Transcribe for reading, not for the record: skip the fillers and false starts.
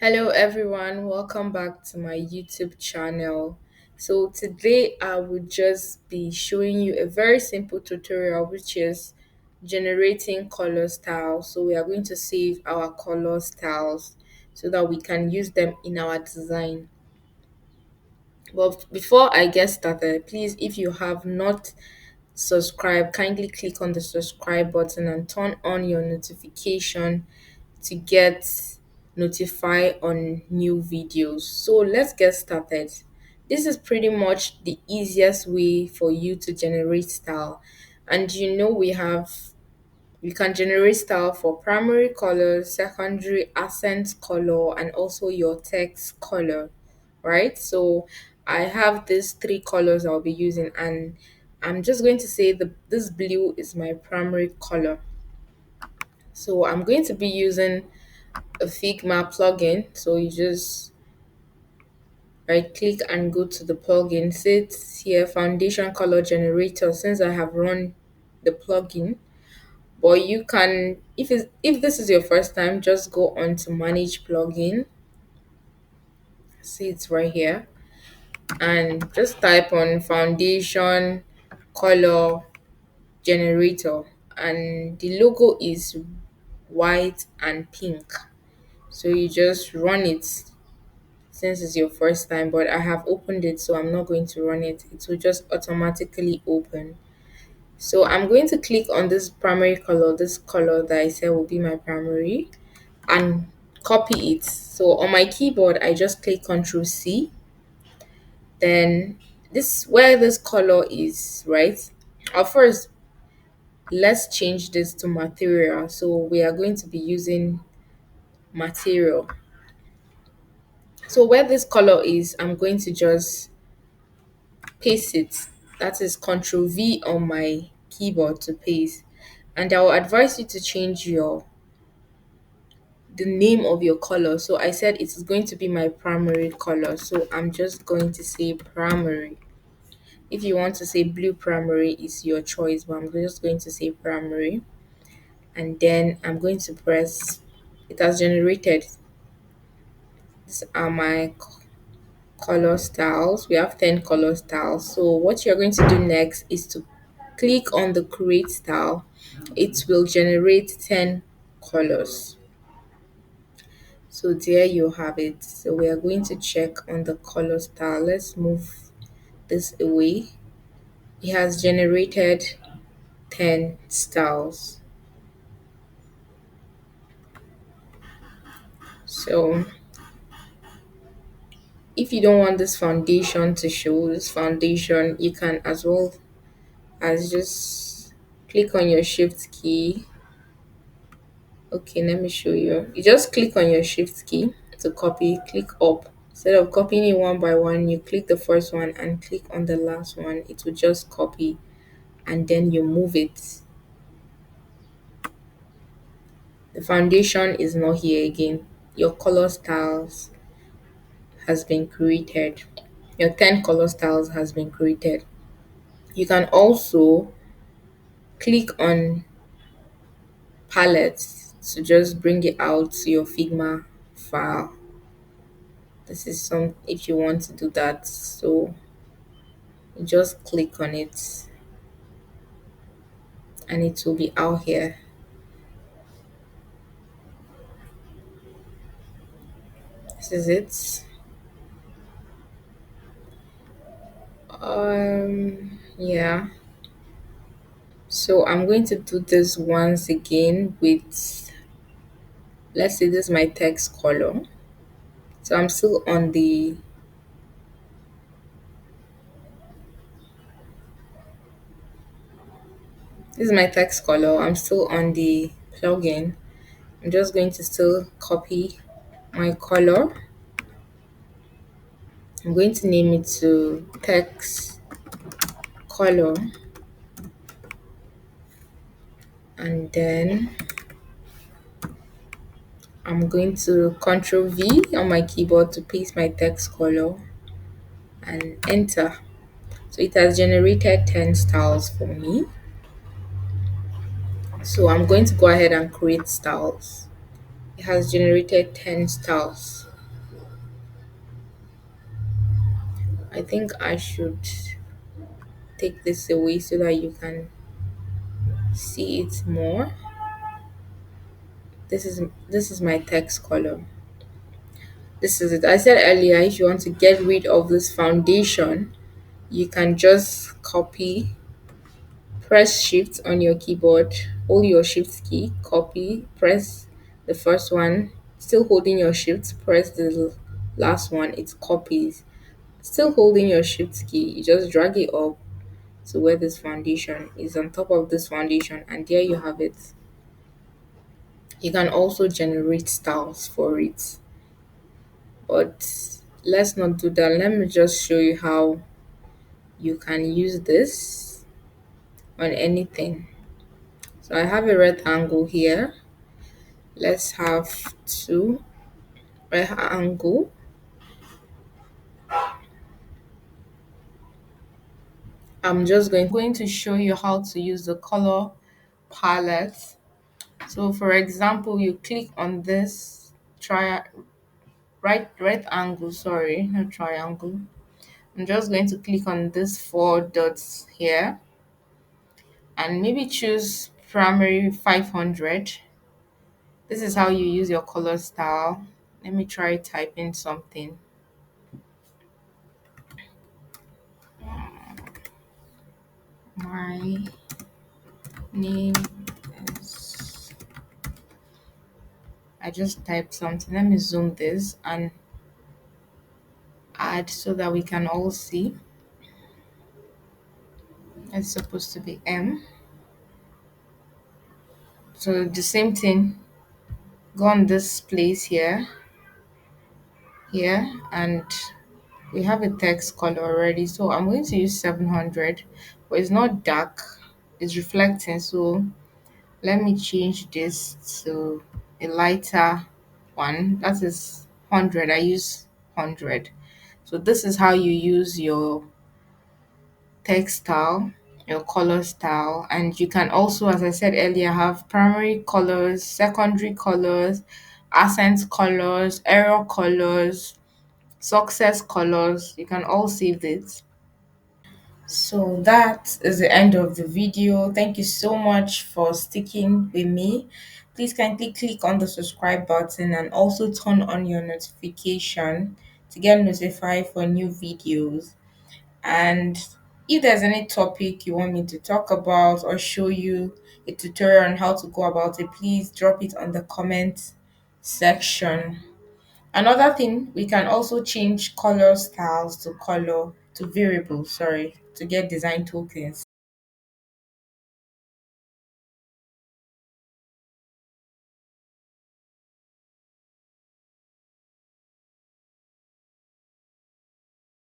Hello everyone, welcome back to my YouTube channel. So today I will just be showing you a very simple tutorial which is generating color styles. So we are going to save our color styles so that we can use them in our design. But before I get started, please if you have not subscribed, kindly click on the subscribe button and turn on your notification to get notified on new videos. So let's get started. This is pretty much the easiest way for you to generate style. And we can generate style for primary color, secondary accent color, and also your text color, right? So I have these three colors I'll be using, and I'm just going to say this blue is my primary color. So I'm going to be using a Figma plugin. So you just right click and go to the plugin. Sit here, foundation color generator. Since I have run the plugin, but you can if this is your first time, just go on to manage plugin. See it's right here, and just type on foundation color generator, and the logo is white and pink. So you just run it since it's your first time, but I have opened it, so I'm not going to run it. It will just automatically open. So I'm going to click on this primary color, this color that I said will be my primary, and copy it. So on my keyboard, I just click Ctrl C. Then this where this color is, right? First, let's change this to material. So we are going to be using material. So where this color is, I'm going to just paste it. That is Ctrl V on my keyboard to paste. And I will advise you to change the name of your color. So I said it is going to be my primary color. So I'm just going to say primary. If you want to say blue primary, is your choice, but I'm just going to say primary. And then I'm going to press, it has generated. These are my color styles. We have 10 color styles. So what you're going to do next is to click on the create style. It will generate 10 colors. So there you have it. So we are going to check on the color style. Let's move this away. It has generated 10 styles. So if you don't want this foundation to show, this foundation, you can as well as just click on your shift key. Okay, let me show you. You just click on your shift key to copy, click up. Instead of copying it one by one, you click the first one and click on the last one. It will just copy and then you move it. The foundation is not here again. Your color styles has been created. Your 10 color styles has been created. You can also click on palettes to just bring it out to your Figma file. This is some if you want to do that. So you just click on it and it will be out here. This is it. Yeah. So I'm going to do this once again with, let's say this is my text color. So I'm still on this is my text color. I'm still on the plugin. I'm just going to still copy my color. I'm going to name it to text color, and then I'm going to Ctrl V on my keyboard to paste my text color and enter. So it has generated 10 styles for me. So I'm going to go ahead and create styles. It has generated 10 styles. I think I should take this away so that you can see it more. This is my text color. This is it. I said earlier, if you want to get rid of this foundation, you can just copy, press shift on your keyboard, hold your shift key, copy, press the first one, still holding your shift, press the last one, it copies. Still holding your shift key, you just drag it up to where this foundation is on top of this foundation, and there you have it. You can also generate styles for it, but let's not do that. Let me just show you how you can use this on anything. So I have a rectangle here. Let's have two rectangle. I'm just going to show you how to use the color palette. So for example, you click on this tri right angle, sorry, not triangle. I'm just going to click on this four dots here and maybe choose primary 500. This is how you use your color style. Let me try typing something. My name is. I just typed something. Let me zoom this and add so that we can all see. It's supposed to be M. So the same thing. Go on this place here, and we have a text color already. So I'm going to use 700, but it's not dark. It's reflecting. So let me change this to a lighter one. That is 100. I use 100. So this is how you use your text style, your color style, and you can also, as I said earlier, have primary colors, secondary colors, accent colors, error colors, success colors. You can all save it. So that is the end of the video. Thank you so much for sticking with me. Please kindly click on the subscribe button and also turn on your notification to get notified for new videos. And if there's any topic you want me to talk about or show you a tutorial on how to go about it, please drop it on the comment section. Another thing, we can also change color styles to variables, sorry, to get design tokens.